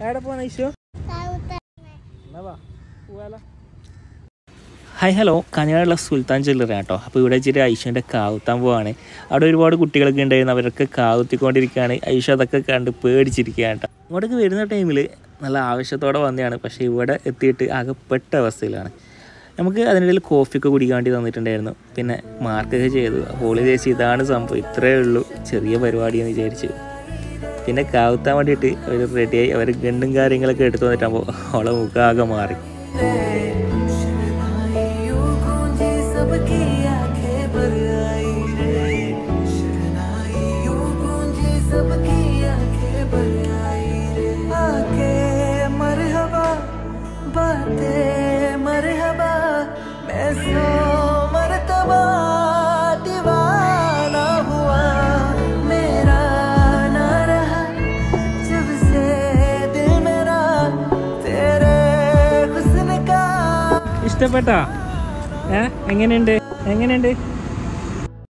എവിടെ പോവാ ഐശോ? Hi hello, കാഞ്ഞങ്ങാടുള്ള സുൽത്താൻ jewellery കേട്ടോ. അപ്പോൾ ഇവിടെ വെച്ചിട്ട് ഐഷോൻ്റെ കാവുത്താൻ പോവാണ്. അവിടെ ഒരുപാട് കുട്ടികളൊക്കെ ഉണ്ടായിരുന്നു, അവരൊക്കെ കാവുത്തിക്കൊണ്ടിരിക്കുകയാണ്. ഐഷോ അതൊക്കെ കണ്ട് പേടിച്ചിരിക്കുകയാണ് കേട്ടോ. ഇങ്ങോട്ടേക്ക് വരുന്ന ടൈമിൽ നല്ല ആവശ്യത്തോടെ വന്നതാണ്, പക്ഷേ ഇവിടെ എത്തിയിട്ട് ആകെപ്പെട്ട അവസ്ഥയിലാണ്. നമുക്ക് അതിനിടയിൽ കോഫിയൊക്കെ കുടിക്കാൻ വേണ്ടി തന്നിട്ടുണ്ടായിരുന്നു. പിന്നെ മാർക്കൊക്കെ ചെയ്തു. ഹോളി ചേച്ചി ഇതാണ് സംഭവം, ഇത്രയേ ഉള്ളൂ ചെറിയ പരിപാടിയെന്ന് വിചാരിച്ചു. പിന്നെ കാവുത്താൻ വേണ്ടിയിട്ട് അവർ റെഡിയായി. അവർ ഗണ്ടും കാര്യങ്ങളൊക്കെ എടുത്തു വന്നിട്ടാകുമ്പോൾ അവളെ മുഖാകെ മാറി. ഇഷ്ടപ്പെട്ടാ? എങ്ങനെയുണ്ട്?